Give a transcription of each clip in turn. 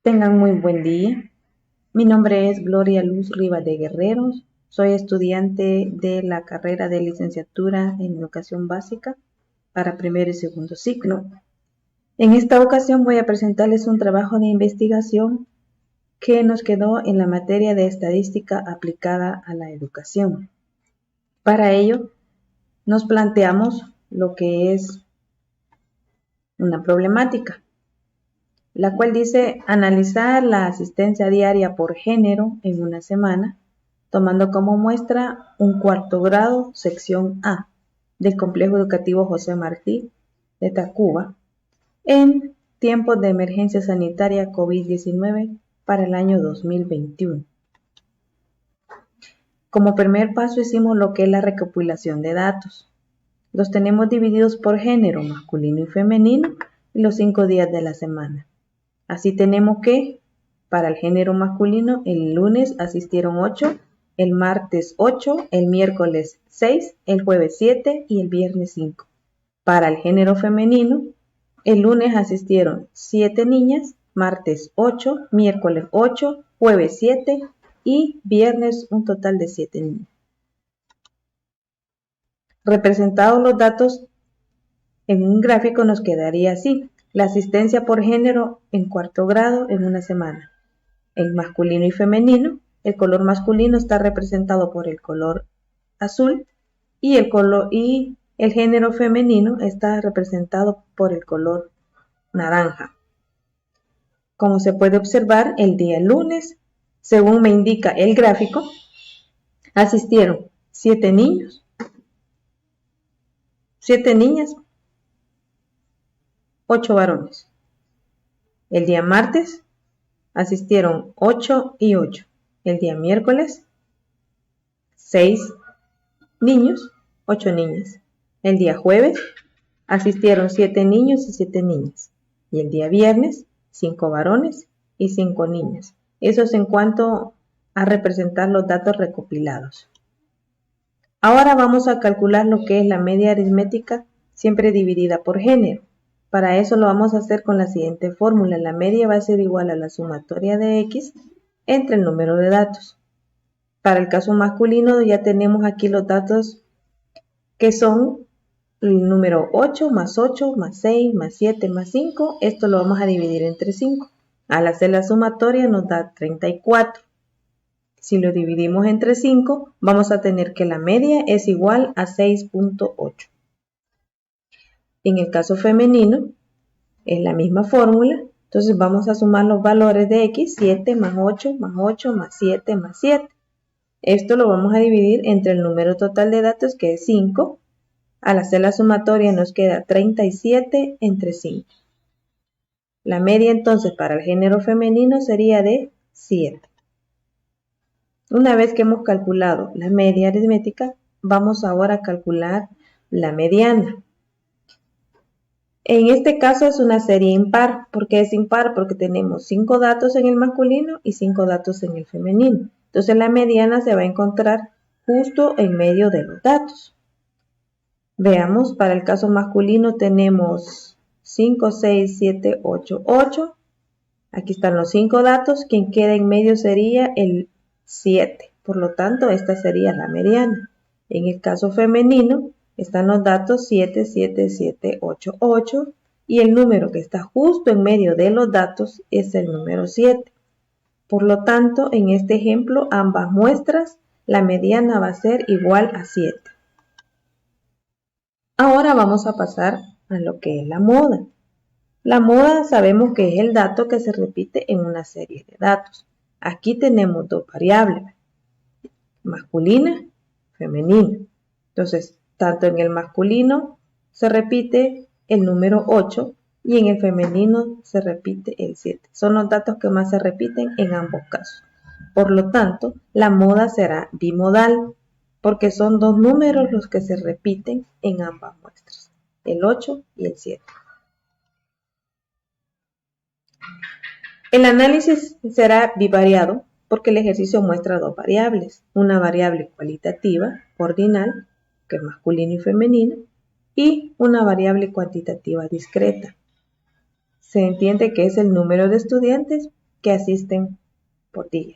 Tengan muy buen día. Mi nombre es Gloria Luz Rivas de Guerreros. Soy estudiante de la carrera de licenciatura en Educación Básica para primer y segundo ciclo. En esta ocasión voy a presentarles un trabajo de investigación que nos quedó en la materia de estadística aplicada a la educación. Para ello, nos planteamos lo que es una problemática, la cual dice analizar la asistencia diaria por género en una semana, tomando como muestra un cuarto grado, sección A, del Complejo Educativo José Martí de Tacuba, en tiempos de emergencia sanitaria COVID-19 para el año 2021. Como primer paso hicimos lo que es la recopilación de datos. Los tenemos divididos por género, masculino y femenino, y los 5 días de la semana. Así tenemos que, para el género masculino, el lunes asistieron 8, el martes 8, el miércoles 6, el jueves 7 y el viernes 5. Para el género femenino, el lunes asistieron 7 niñas, martes 8, miércoles 8, jueves 7 y viernes un total de 7 niños. Representados los datos en un gráfico nos quedaría así: la asistencia por género en cuarto grado en una semana. En masculino y femenino, el color masculino está representado por el color azul y el género femenino está representado por el color naranja. Como se puede observar, el día lunes, según me indica el gráfico, asistieron 7 niños, 7 niñas, 8 varones. El día martes asistieron 8 y 8. El día miércoles, 6 niños, 8 niñas. El día jueves asistieron 7 niños y 7 niñas. Y el día viernes, 5 varones y 5 niñas. Eso es en cuanto a representar los datos recopilados. Ahora vamos a calcular lo que es la media aritmética siempre dividida por género. Para eso lo vamos a hacer con la siguiente fórmula. La media va a ser igual a la sumatoria de X entre el número de datos. Para el caso masculino ya tenemos aquí los datos que son el número 8 más 8 más 6 más 7 más 5. Esto lo vamos a dividir entre 5. Al hacer la sumatoria nos da 34. Si lo dividimos entre 5, vamos a tener que la media es igual a 6.8. En el caso femenino, es la misma fórmula. Entonces vamos a sumar los valores de X, 7 más 8 más 8 más 7 más 7. Esto lo vamos a dividir entre el número total de datos, que es 5. Al hacer la sumatoria nos queda 37 entre 5. La media entonces para el género femenino sería de 7. Una vez que hemos calculado la media aritmética, vamos ahora a calcular la mediana. En este caso es una serie impar. ¿Por qué es impar? Porque tenemos 5 datos en el masculino y 5 datos en el femenino. Entonces la mediana se va a encontrar justo en medio de los datos. Veamos, para el caso masculino tenemos 5, 6, 7, 8, 8. Aquí están los 5 datos. Quien queda en medio sería el 7. Por lo tanto, esta sería la mediana. En el caso femenino, están los datos 7, 7, 7, 8, 8. Y el número que está justo en medio de los datos es el número 7. Por lo tanto, en este ejemplo, ambas muestras, la mediana va a ser igual a 7. Ahora vamos a pasar a lo que es la moda. La moda sabemos que es el dato que se repite en una serie de datos. Aquí tenemos dos variables, masculina, femenina. Entonces, tanto en el masculino se repite el número 8 y en el femenino se repite el 7. Son los datos que más se repiten en ambos casos. Por lo tanto, la moda será bimodal, porque son dos números los que se repiten en ambas muestras, el 8 y el 7. El análisis será bivariado porque el ejercicio muestra dos variables, una variable cualitativa, ordinal, que es masculino y femenino, y una variable cuantitativa discreta. Se entiende que es el número de estudiantes que asisten por día.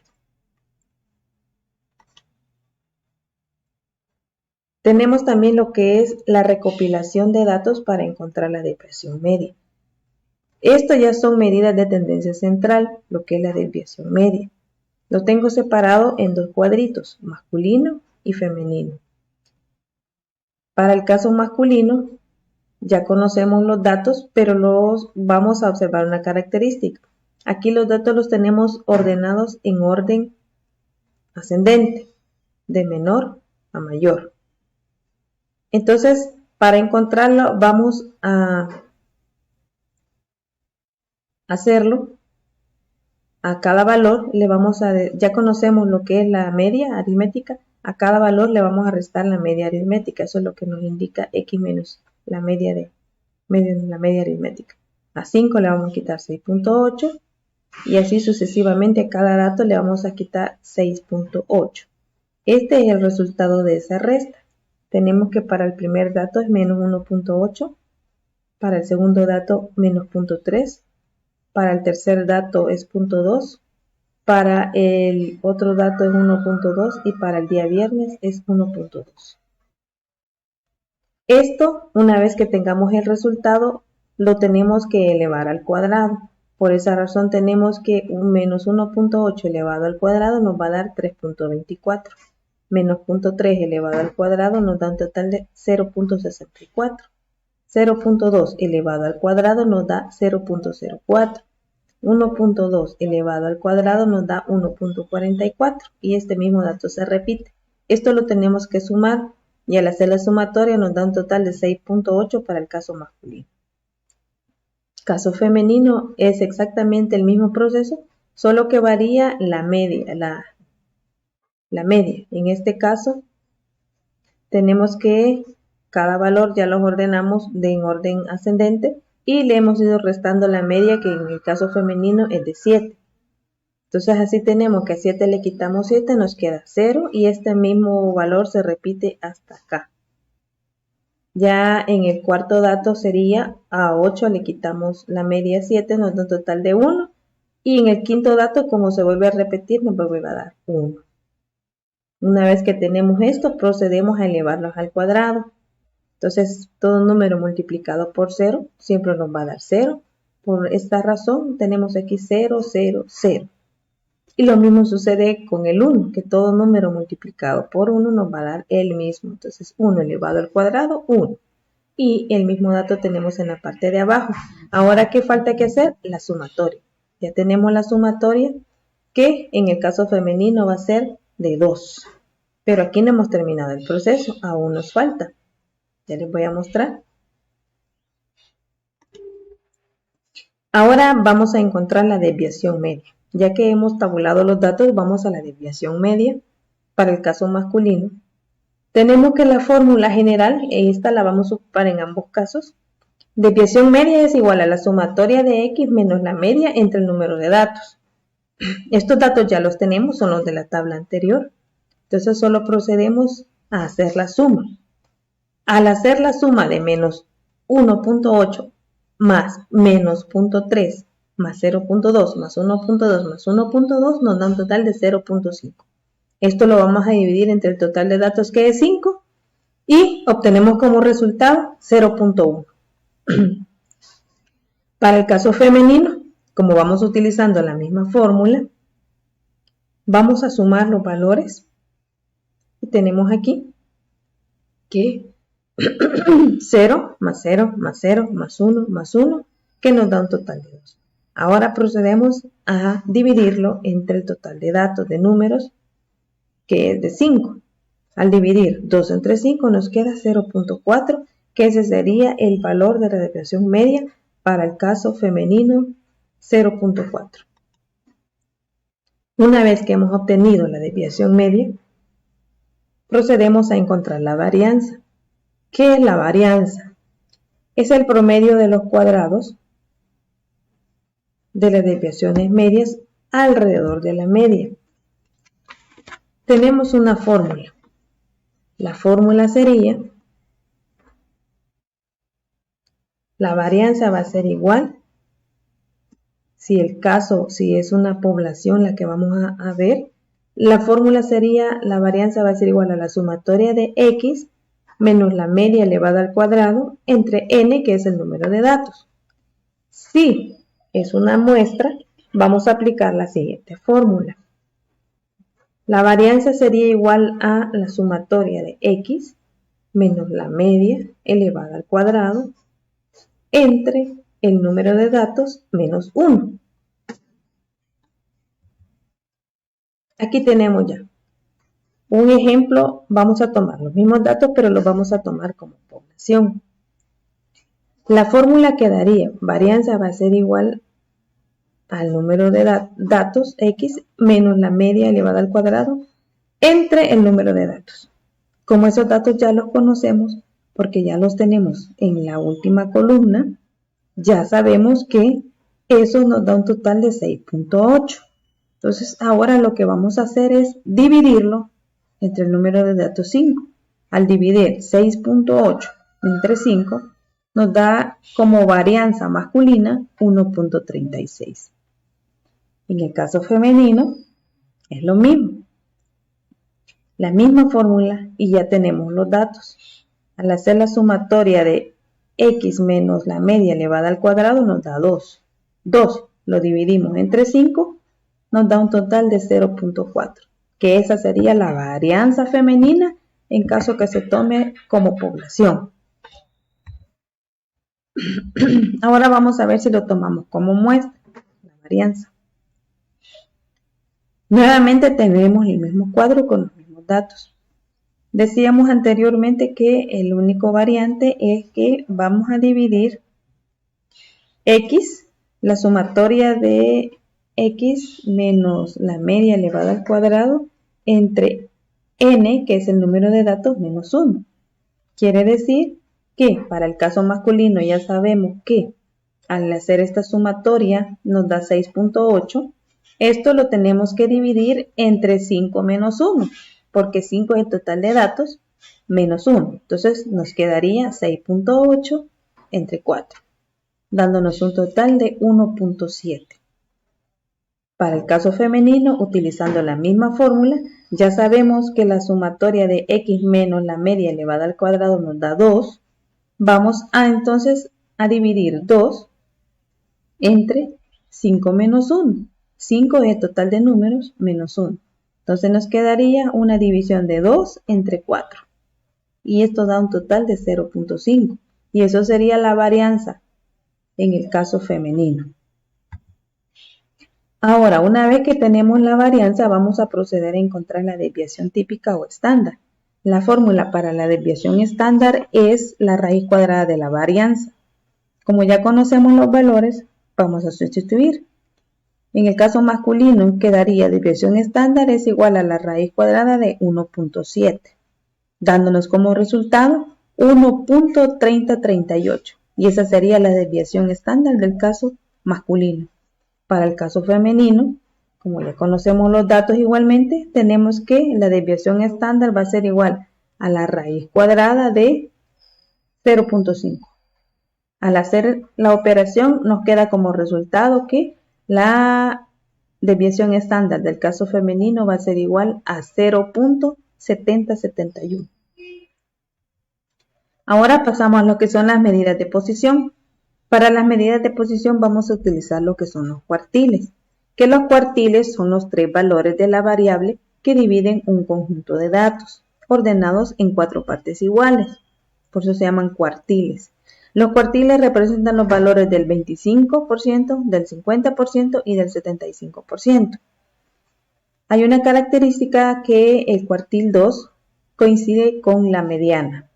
Tenemos también lo que es la recopilación de datos para encontrar la desviación media. Esto ya son medidas de tendencia central, lo que es la desviación media. Lo tengo separado en dos cuadritos, masculino y femenino. Para el caso masculino, ya conocemos los datos, pero los vamos a observar una característica. Aquí los datos los tenemos ordenados en orden ascendente, de menor a mayor. Entonces, para encontrarlo, vamos a hacerlo. A cada valor le vamos a, ya conocemos lo que es la media aritmética, a cada valor le vamos a restar la media aritmética. Eso es lo que nos indica x menos la media aritmética. A 5 le vamos a quitar 6.8 y así sucesivamente a cada dato le vamos a quitar 6.8. Este es el resultado de esa resta. Tenemos que para el primer dato es menos 1.8, para el segundo dato menos 0.3, para el tercer dato es 0.2, para el otro dato es 1.2 y para el día viernes es 1.2. Esto, una vez que tengamos el resultado, lo tenemos que elevar al cuadrado. Por esa razón tenemos que un menos 1.8 elevado al cuadrado nos va a dar 3.24. Menos 0.3 elevado al cuadrado nos da un total de 0.64. 0.2 elevado al cuadrado nos da 0.04. 1.2 elevado al cuadrado nos da 1.44 y este mismo dato se repite. Esto lo tenemos que sumar y al hacer la sumatoria nos da un total de 6.8 para el caso masculino. Caso femenino es exactamente el mismo proceso, solo que varía la media. La media. En este caso, tenemos que cada valor ya los ordenamos en orden ascendente y le hemos ido restando la media, que en el caso femenino es de 7. Entonces así tenemos que a 7 le quitamos 7, nos queda 0 y este mismo valor se repite hasta acá. Ya en el cuarto dato sería a 8 le quitamos la media 7, nos da un total de 1. Y en el quinto dato, como se vuelve a repetir, nos vuelve a dar 1. Una vez que tenemos esto, procedemos a elevarlos al cuadrado. Entonces, todo número multiplicado por 0 siempre nos va a dar 0. Por esta razón, tenemos aquí 0, 0, 0. Y lo mismo sucede con el 1, que todo número multiplicado por 1 nos va a dar el mismo. Entonces, 1 elevado al cuadrado, 1. Y el mismo dato tenemos en la parte de abajo. Ahora, ¿qué falta que hacer? La sumatoria. Ya tenemos la sumatoria, que en el caso femenino va a ser de 2. Pero aquí no hemos terminado el proceso, aún nos falta. Ya les voy a mostrar. Ahora vamos a encontrar la desviación media. Ya que hemos tabulado los datos, vamos a la desviación media para el caso masculino. Tenemos que la fórmula general, esta la vamos a ocupar en ambos casos. Desviación media es igual a la sumatoria de x menos la media entre el número de datos. Estos datos ya los tenemos, son los de la tabla anterior. Entonces solo procedemos a hacer la suma. Al hacer la suma de menos 1.8 más menos 0.3 más 0.2 más 1.2 más 1.2 nos da un total de 0.5. Esto lo vamos a dividir entre el total de datos, que es 5, y obtenemos como resultado 0.1. Para el caso femenino, como vamos utilizando la misma fórmula, vamos a sumar los valores y tenemos aquí que 0 más 0 más 0 más 1 más 1, que nos da un total de 2. Ahora procedemos a dividirlo entre el total de datos de números, que es de 5. Al dividir 2 entre 5 nos queda 0.4, que ese sería el valor de la desviación media para el caso femenino, 0.4. Una vez que hemos obtenido la desviación media, procedemos a encontrar la varianza. ¿Qué es la varianza? Es el promedio de los cuadrados de las desviaciones medias alrededor de la media. Tenemos una fórmula. La fórmula sería, la varianza va a ser igual si es una población la que vamos a ver, la fórmula sería, la varianza va a ser igual a la sumatoria de x menos la media elevada al cuadrado entre n, que es el número de datos. Si es una muestra, vamos a aplicar la siguiente fórmula. La varianza sería igual a la sumatoria de x menos la media elevada al cuadrado entre el número de datos menos 1. Aquí tenemos ya un ejemplo. Vamos a tomar los mismos datos, pero los vamos a tomar como población. La fórmula que daría varianza va a ser igual al número de datos x menos la media elevada al cuadrado entre el número de datos. Como esos datos ya los conocemos, porque ya los tenemos en la última columna, ya sabemos que eso nos da un total de 6.8. Entonces ahora lo que vamos a hacer es dividirlo entre el número de datos 5. Al dividir 6.8 entre 5, nos da como varianza masculina 1.36. En el caso femenino es lo mismo. La misma fórmula y ya tenemos los datos. Al hacer la sumatoria de x menos la media elevada al cuadrado nos da 2. 2 lo dividimos entre 5, nos da un total de 0.4, que esa sería la varianza femenina en caso que se tome como población. Ahora vamos a ver si lo tomamos como muestra, la varianza. Nuevamente tenemos el mismo cuadro con los mismos datos. Decíamos anteriormente que el único variante es que vamos a dividir x, la sumatoria de x menos la media elevada al cuadrado, entre n, que es el número de datos, menos 1. Quiere decir que para el caso masculino ya sabemos que al hacer esta sumatoria nos da 6.8. Esto lo tenemos que dividir entre 5 menos 1, porque 5 es el total de datos menos 1. Entonces nos quedaría 6.8 entre 4, dándonos un total de 1.7. Para el caso femenino, utilizando la misma fórmula, ya sabemos que la sumatoria de x menos la media elevada al cuadrado nos da 2. Vamos entonces a dividir 2 entre 5 menos 1. 5 es el total de números menos 1. Entonces nos quedaría una división de 2 entre 4. Y esto da un total de 0.5. Y eso sería la varianza en el caso femenino. Ahora, una vez que tenemos la varianza, vamos a proceder a encontrar la desviación típica o estándar. La fórmula para la desviación estándar es la raíz cuadrada de la varianza. Como ya conocemos los valores, vamos a sustituir. En el caso masculino, quedaría desviación estándar es igual a la raíz cuadrada de 1.7, dándonos como resultado 1.3038. Y esa sería la desviación estándar del caso masculino. Para el caso femenino, como ya conocemos los datos igualmente, tenemos que la desviación estándar va a ser igual a la raíz cuadrada de 0.5. Al hacer la operación nos queda como resultado que la desviación estándar del caso femenino va a ser igual a 0.7071. Ahora pasamos a lo que son las medidas de posición. Para las medidas de posición vamos a utilizar lo que son los cuartiles, que los cuartiles son los 3 valores de la variable que dividen un conjunto de datos, ordenados en 4 partes iguales. Por eso se llaman cuartiles. Los cuartiles representan los valores del 25%, del 50% y del 75%. Hay una característica que el cuartil 2 coincide con la mediana.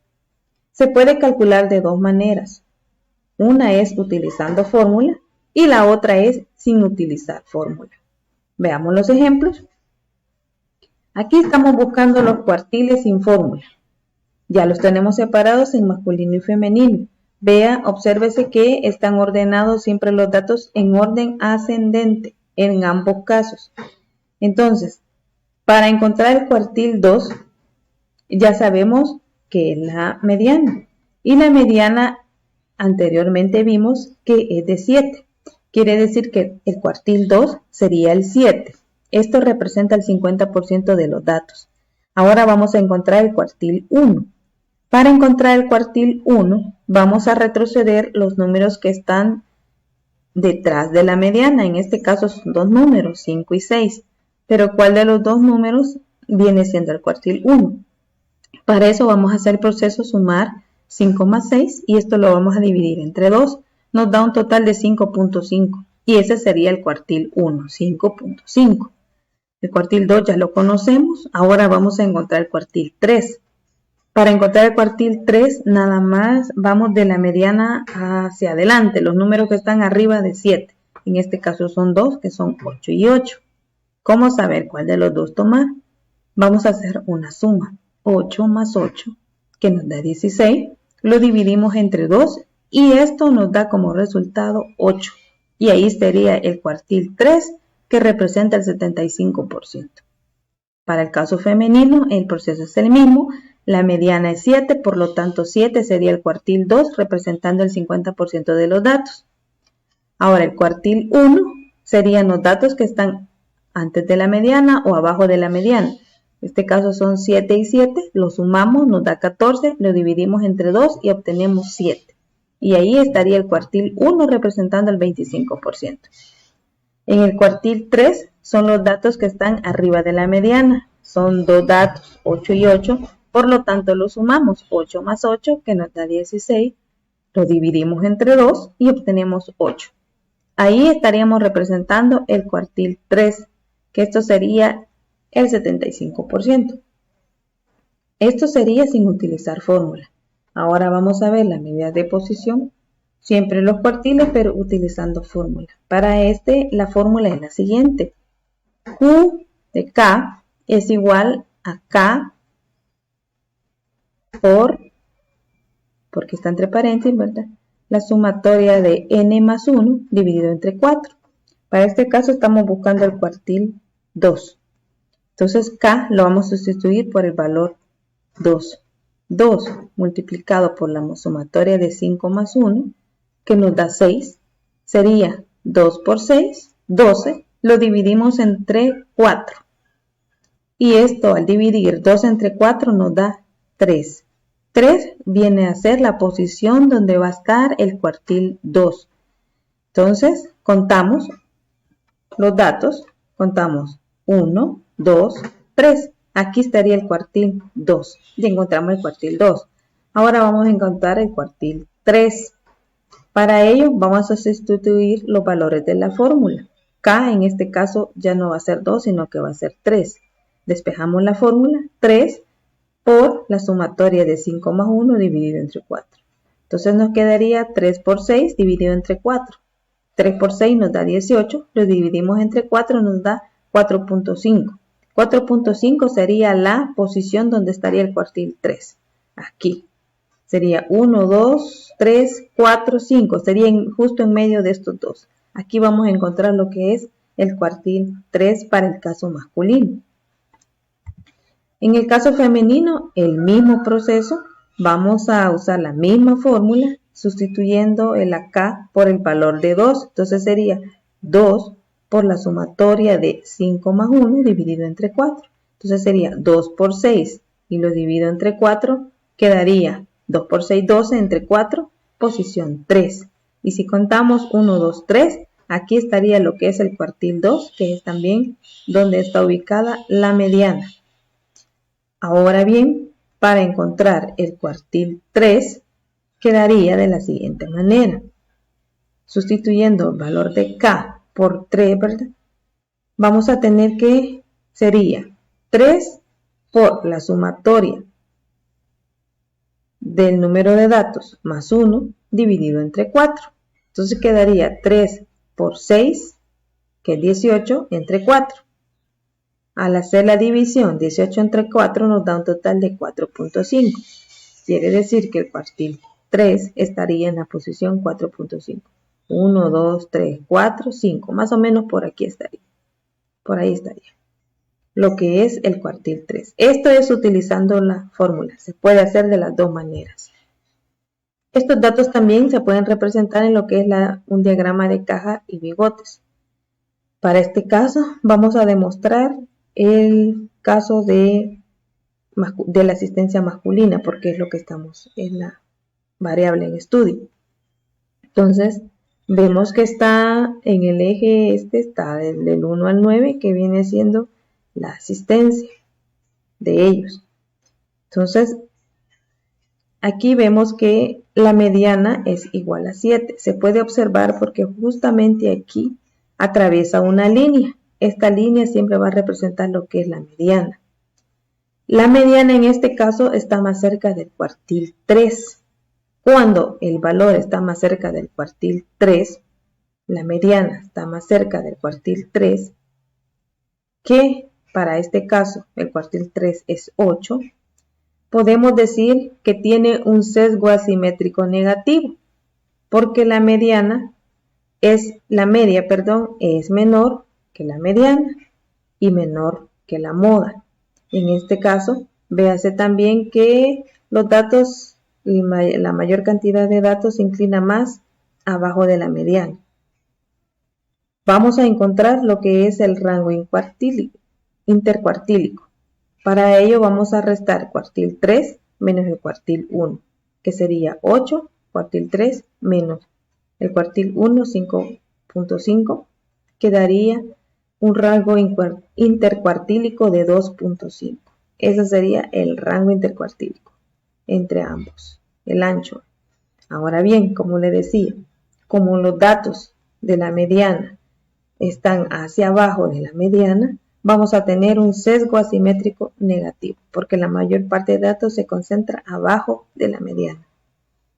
Se puede calcular de 2 maneras. Una es utilizando fórmula y la otra es sin utilizar fórmula. Veamos los ejemplos. Aquí estamos buscando los cuartiles sin fórmula. Ya los tenemos separados en masculino y femenino. Vea, obsérvese que están ordenados siempre los datos en orden ascendente en ambos casos. Entonces, para encontrar el cuartil 2, ya sabemos que es la mediana. Y la mediana anteriormente vimos que es de 7. quiere decir que el cuartil 2 sería el 7. Esto representa el 50% de los datos. Ahora vamos a encontrar el cuartil 1. Para encontrar el cuartil 1, vamos a retroceder los números que están detrás de la mediana. En este caso son dos números, 5 y 6. Pero ¿cuál de los dos números viene siendo el cuartil 1? Para eso vamos a hacer el proceso sumar 5 más 6 y esto lo vamos a dividir entre 2. Nos da un total de 5.5 y ese sería el cuartil 1, 5.5. El cuartil 2 ya lo conocemos, ahora vamos a encontrar el cuartil 3. Para encontrar el cuartil 3 nada más vamos de la mediana hacia adelante, los números que están arriba de 7. En este caso son 2, que son 8 y 8. ¿Cómo saber cuál de los dos tomar? Vamos a hacer una suma. 8 más 8, que nos da 16, lo dividimos entre 2 y esto nos da como resultado 8. Y ahí sería el cuartil 3, que representa el 75%. Para el caso femenino, el proceso es el mismo. La mediana es 7, por lo tanto 7 sería el cuartil 2, representando el 50% de los datos. Ahora el cuartil 1 serían los datos que están antes de la mediana o abajo de la mediana. En este caso son 7 y 7, lo sumamos, nos da 14, lo dividimos entre 2 y obtenemos 7. Y ahí estaría el cuartil 1 representando el 25%. En el cuartil 3 son los datos que están arriba de la mediana. Son dos datos, 8 y 8, por lo tanto lo sumamos, 8 más 8, que nos da 16, lo dividimos entre 2 y obtenemos 8. Ahí estaríamos representando el cuartil 3, que esto sería el 75%. Esto sería sin utilizar fórmula. Ahora vamos a ver las medidas de posición, siempre los cuartiles, pero utilizando fórmula. Para la fórmula es la siguiente. Q de K es igual a K porque está entre paréntesis, ¿verdad? La sumatoria de n más 1 dividido entre 4. Para este caso estamos buscando el cuartil 2. Entonces K lo vamos a sustituir por el valor 2. 2 multiplicado por la sumatoria de 5 más 1, que nos da 6, sería 2 por 6, 12, lo dividimos entre 4. Y esto al dividir 2 entre 4 nos da 3. 3 viene a ser la posición donde va a estar el cuartil 2. Entonces contamos los datos, contamos 1, 2, 3. Aquí estaría el cuartil 2. Ya encontramos el cuartil 2. Ahora vamos a encontrar el cuartil 3. Para ello vamos a sustituir los valores de la fórmula. K en este caso ya no va a ser 2, sino que va a ser 3. Despejamos la fórmula 3 por la sumatoria de 5 más 1 dividido entre 4. Entonces nos quedaría 3 por 6 dividido entre 4. 3 por 6 nos da 18, lo dividimos entre 4, nos da 4.5. 4.5 sería la posición donde estaría el cuartil 3. Aquí. Sería 1, 2, 3, 4, 5. Sería justo en medio de estos dos. Aquí vamos a encontrar lo que es el cuartil 3 para el caso masculino. En el caso femenino, el mismo proceso. Vamos a usar la misma fórmula, sustituyendo el acá por el valor de 2. Entonces sería 2 por la sumatoria de 5 más 1 dividido entre 4. Entonces sería 2 por 6 y lo divido entre 4, quedaría 2 por 6, 12 entre 4, posición 3. Y si contamos 1, 2, 3, aquí estaría lo que es el cuartil 2, que es también donde está ubicada la mediana. Ahora bien, para encontrar el cuartil 3, quedaría de la siguiente manera. Sustituyendo el valor de K por 3, ¿verdad? Vamos a tener que sería 3 por la sumatoria del número de datos más 1 dividido entre 4. Entonces quedaría 3 por 6, que es 18, entre 4. Al hacer la división 18 entre 4 nos da un total de 4.5. Quiere decir que el cuartil 3 estaría en la posición 4.5. 1, 2, 3, 4, 5. Más o menos por aquí estaría. Por ahí estaría. Lo que es el cuartil 3. Esto es utilizando la fórmula. Se puede hacer de las dos maneras. Estos datos también se pueden representar en lo que es un diagrama de caja y bigotes. Para este caso vamos a demostrar el caso de la asistencia masculina, porque es lo que es la variable en estudio. Entonces, vemos que está en el eje está del 1 al 9, que viene siendo la asistencia de ellos. Entonces, aquí vemos que la mediana es igual a 7. Se puede observar porque justamente aquí atraviesa una línea. Esta línea siempre va a representar lo que es la mediana. La mediana en este caso está más cerca del cuartil 3. Cuando el valor está más cerca del cuartil 3, la mediana está más cerca del cuartil 3, que para este caso el cuartil 3 es 8, podemos decir que tiene un sesgo asimétrico negativo, porque la media, es menor que la mediana y menor que la moda. En este caso, véase también que los datos, la mayor cantidad de datos se inclina más abajo de la mediana. Vamos a encontrar lo que es el rango intercuartílico. Para ello vamos a restar cuartil 3 menos el cuartil 1, que sería 8, cuartil 3 menos el cuartil 1, 5.5, que daría un rango intercuartílico de 2.5. Ese sería el rango intercuartílico entre ambos, el ancho. Ahora bien, como le decía, como los datos de la mediana están hacia abajo de la mediana, vamos a tener un sesgo asimétrico negativo, porque la mayor parte de datos se concentra abajo de la mediana.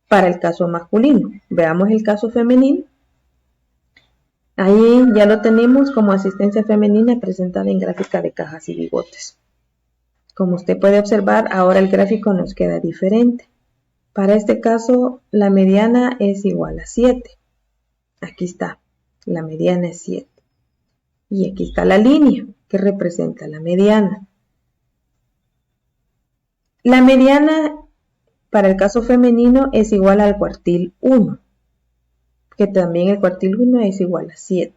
Para el caso masculino, veamos el caso femenino. Ahí ya lo tenemos como asistencia femenina presentada en gráfica de cajas y bigotes. Como usted puede observar, ahora el gráfico nos queda diferente. Para este caso, la mediana es igual a 7. Aquí está, la mediana es 7. Y aquí está la línea que representa la mediana. La mediana para el caso femenino es igual al cuartil 1, que también el cuartil 1 es igual a 7.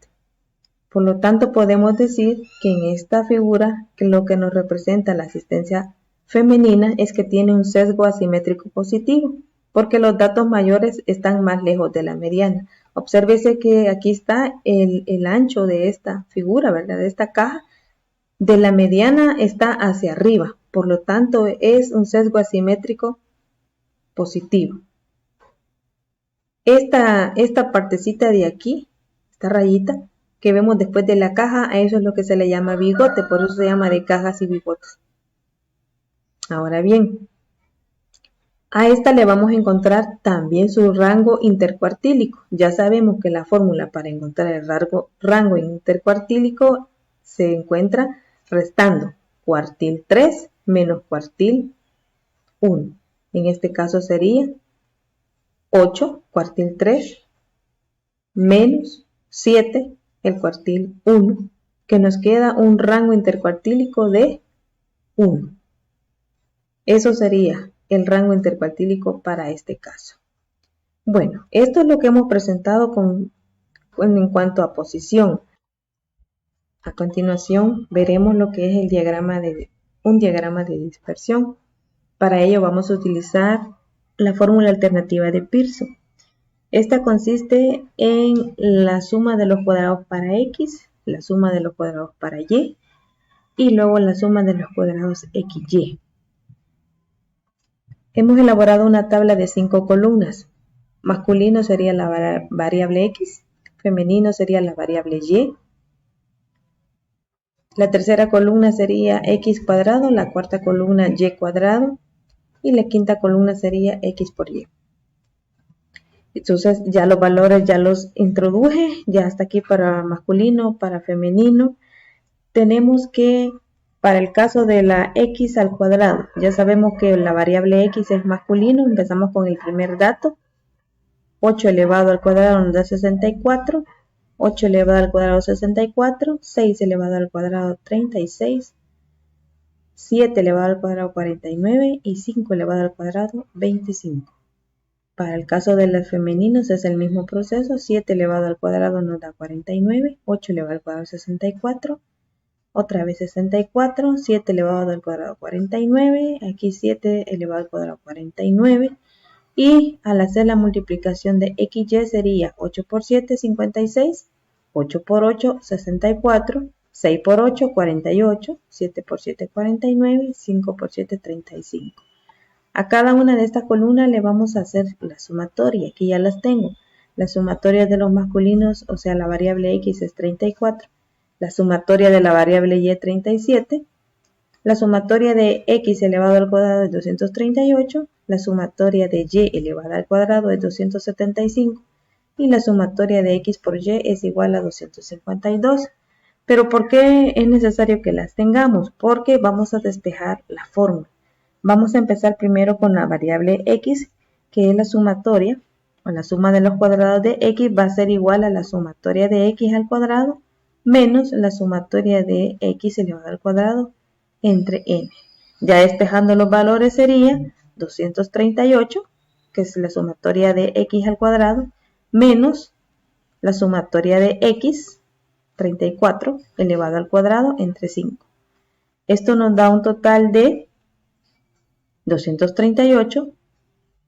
Por lo tanto, podemos decir que en esta figura que lo que nos representa la asistencia femenina es que tiene un sesgo asimétrico positivo, porque los datos mayores están más lejos de la mediana. Obsérvese que aquí está el ancho de esta figura, ¿verdad? De esta caja, de la mediana está hacia arriba, por lo tanto es un sesgo asimétrico positivo. Esta partecita de aquí, esta rayita que vemos después de la caja, a eso es lo que se le llama bigote, por eso se llama de cajas y bigotes. Ahora bien, a esta le vamos a encontrar también su rango intercuartílico. Ya sabemos que la fórmula para encontrar el rango intercuartílico se encuentra restando cuartil 3 menos cuartil 1. En este caso sería 8, cuartil 3, menos 7, el cuartil 1, que nos queda un rango intercuartílico de 1. Eso sería el rango intercuartílico para este caso. Bueno, esto es lo que hemos presentado en cuanto a posición. A continuación veremos lo que es un diagrama de dispersión. Para ello vamos a utilizar la fórmula alternativa de Pearson. Esta consiste en la suma de los cuadrados para x, la suma de los cuadrados para y luego la suma de los cuadrados xy. Hemos elaborado una tabla de 5 columnas. Masculino sería la variable x, femenino sería la variable y. La tercera columna sería x cuadrado, la cuarta columna y cuadrado y la quinta columna sería x por y. Entonces ya los valores ya los introduje, ya hasta aquí para masculino, para femenino. Tenemos que para el caso de la x al cuadrado, ya sabemos que la variable x es masculino, empezamos con el primer dato. 8 elevado al cuadrado nos da 64, 8 elevado al cuadrado 64, 6 elevado al cuadrado 36, 7 elevado al cuadrado 49 y 5 elevado al cuadrado 25. Para el caso de los femeninos es el mismo proceso. 7 elevado al cuadrado nos da 49. 8 elevado al cuadrado 64. Otra vez 64. 7 elevado al cuadrado 49. Aquí 7 elevado al cuadrado 49. Y al hacer la multiplicación de XY sería 8 por 7, 56. 8 por 8, 64. 6 por 8, 48. 7 por 7, 49. 5 por 7, 35. A cada una de estas columnas le vamos a hacer la sumatoria. Aquí ya las tengo. La sumatoria de los masculinos, o sea, la variable X es 34. La sumatoria de la variable Y es 37. La sumatoria de X elevado al cuadrado es 238. La sumatoria de Y elevada al cuadrado es 275. Y la sumatoria de X por Y es igual a 252. Pero ¿por qué es necesario que las tengamos? Porque vamos a despejar la fórmula. Vamos a empezar primero con la variable X, que es la sumatoria, o la suma de los cuadrados de X va a ser igual a la sumatoria de X al cuadrado menos la sumatoria de X elevado al cuadrado entre n. Ya despejando los valores sería 238, que es la sumatoria de X al cuadrado, menos la sumatoria de X, 34, elevado al cuadrado entre 5. Esto nos da un total de 238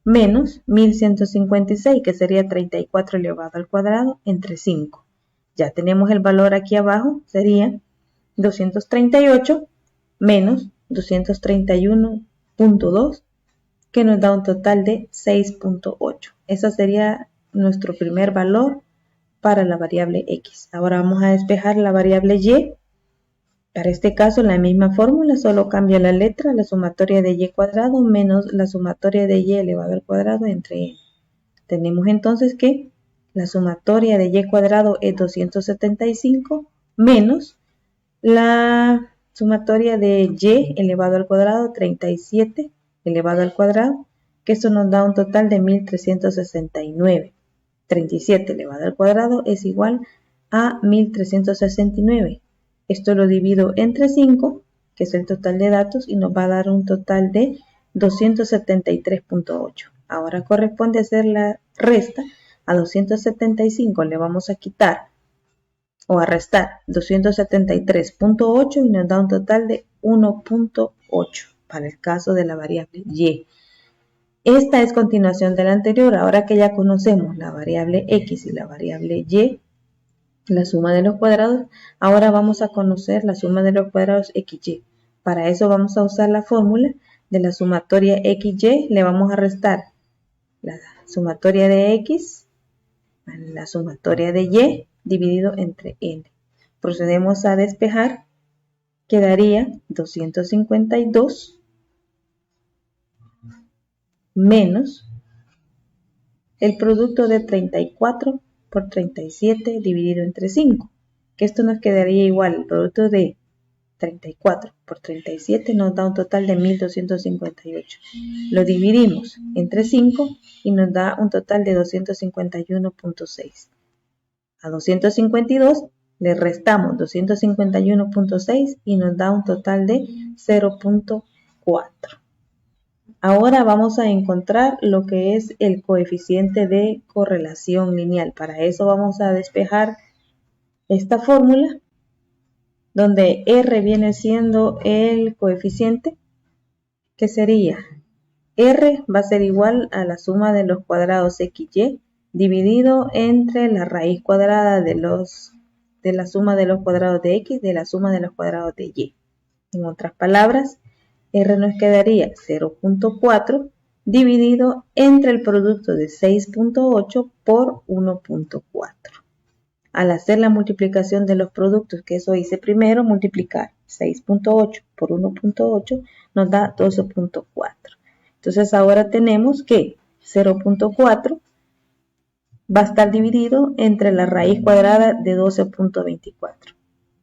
menos 1156, que sería 34 elevado al cuadrado entre 5. Ya tenemos el valor aquí abajo, sería 238 menos 231.2, que nos da un total de 6.8. Ese sería nuestro primer valor para la variable X. Ahora vamos a despejar la variable Y. Para este caso, la misma fórmula, solo cambia la letra, la sumatoria de y cuadrado menos la sumatoria de y elevado al cuadrado entre n. Tenemos entonces que la sumatoria de y cuadrado es 275 menos la sumatoria de y elevado al cuadrado, 37 elevado al cuadrado, que esto nos da un total de 1369. 37 elevado al cuadrado es igual a 1369. Esto lo divido entre 5, que es el total de datos, y nos va a dar un total de 273.8. Ahora corresponde hacer la resta. A 275 le vamos a quitar o a restar 273.8 y nos da un total de 1.8 para el caso de la variable Y. Esta es continuación de la anterior. Ahora que ya conocemos la variable X y la variable Y, la suma de los cuadrados, ahora vamos a conocer la suma de los cuadrados XY. Para eso vamos a usar la fórmula de la sumatoria XY. Le vamos a restar la sumatoria de X a la sumatoria de Y dividido entre n. Procedemos a despejar. Quedaría 252 menos el producto de 34 por 37 dividido entre 5, que esto nos quedaría igual. El producto de 34 por 37 nos da un total de 1258. Lo dividimos entre 5 y nos da un total de 251.6. A 252 le restamos 251.6 y nos da un total de 0.4. Ahora vamos a encontrar lo que es el coeficiente de correlación lineal. Para eso vamos a despejar esta fórmula, donde R viene siendo el coeficiente, que sería R va a ser igual a la suma de los cuadrados XY dividido entre la raíz cuadrada de la suma de los cuadrados de X de la suma de los cuadrados de Y. En otras palabras, R nos quedaría 0.4 dividido entre el producto de 6.8 por 1.4. Al hacer la multiplicación de los productos, que eso hice primero, multiplicar 6.8 por 1.8 nos da 12.4. Entonces ahora tenemos que 0.4 va a estar dividido entre la raíz cuadrada de 12.24.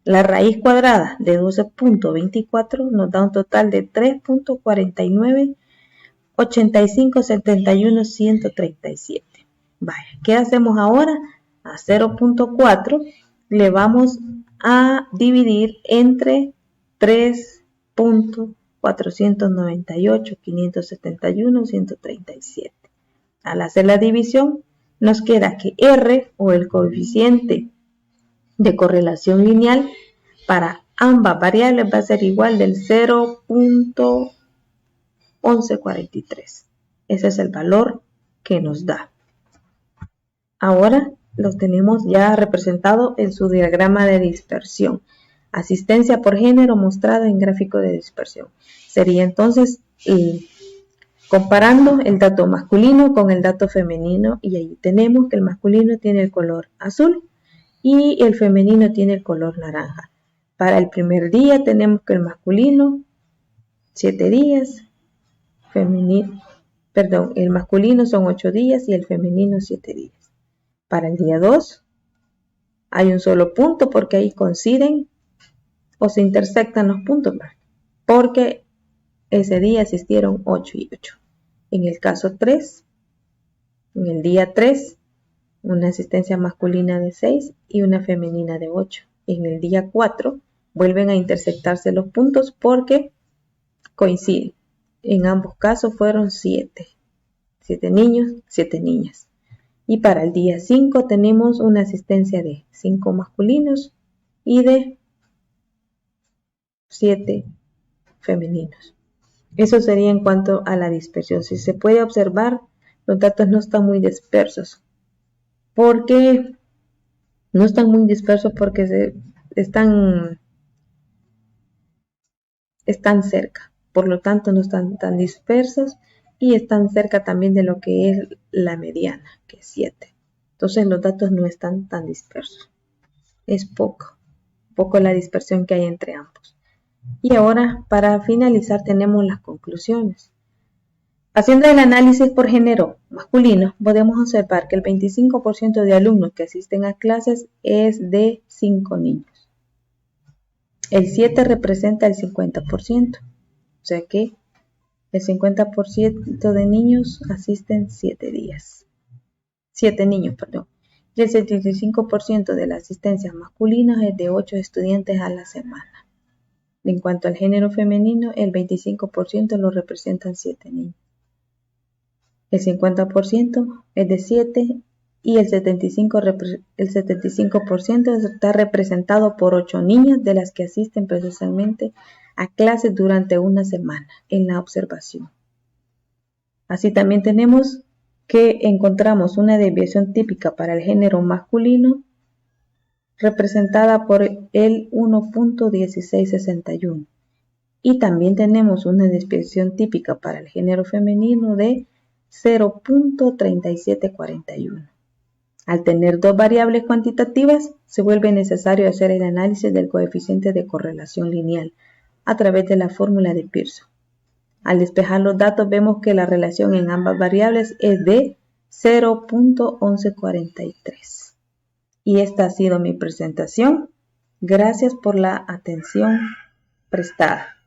La raíz cuadrada de 12.24 nos da un total de 3.498571.137. Vaya, ¿qué hacemos ahora? A 0.4 le vamos a dividir entre 3.498.571.137. Al hacer la división, nos queda que R, o el coeficiente de correlación lineal, para ambas variables va a ser igual del 0.1143. Ese es el valor que nos da. Ahora los tenemos ya representado en su diagrama de dispersión. Asistencia por género mostrada en gráfico de dispersión. Sería entonces comparando el dato masculino con el dato femenino, y ahí tenemos que el masculino tiene el color azul y el femenino tiene el color naranja. Para el primer día tenemos que el masculino 7 días, el masculino son 8 días y el femenino 7 días. Para el día 2 hay un solo punto porque ahí coinciden o se intersectan los puntos, porque ese día asistieron 8 y 8. En el caso 3, en el día 3, una asistencia masculina de 6 y una femenina de 8. En el día 4 vuelven a intersectarse los puntos porque coinciden. En ambos casos fueron 7. 7 niños, 7 niñas. Y para el día 5 tenemos una asistencia de 5 masculinos y de 7 femeninos. Eso sería en cuanto a la dispersión. Si se puede observar, los datos no están muy dispersos. Porque están cerca. Por lo tanto, no están tan dispersos y están cerca también de lo que es la mediana, que es 7. Entonces, los datos no están tan dispersos. Es poco la dispersión que hay entre ambos. Y ahora, para finalizar, tenemos las conclusiones. Haciendo el análisis por género masculino, podemos observar que el 25% de alumnos que asisten a clases es de 5 niños. El 7 representa el 50%, o sea que el 50% de niños asisten 7 días. 7 niños, perdón. Y el 75% de las asistencias masculinas es de 8 estudiantes a la semana. En cuanto al género femenino, el 25% lo representan 7 niños. El 50% es de 7 y el 75% está representado por 8 niñas, de las que asisten presencialmente a clases durante una semana en la observación. Así también tenemos que encontramos una desviación típica para el género masculino representada por el 1.1661, y también tenemos una desviación típica para el género femenino de 0.3741. Al tener dos variables cuantitativas, se vuelve necesario hacer el análisis del coeficiente de correlación lineal a través de la fórmula de Pearson. Al despejar los datos, vemos que la relación en ambas variables es de 0.1143. Y esta ha sido mi presentación. Gracias por la atención prestada.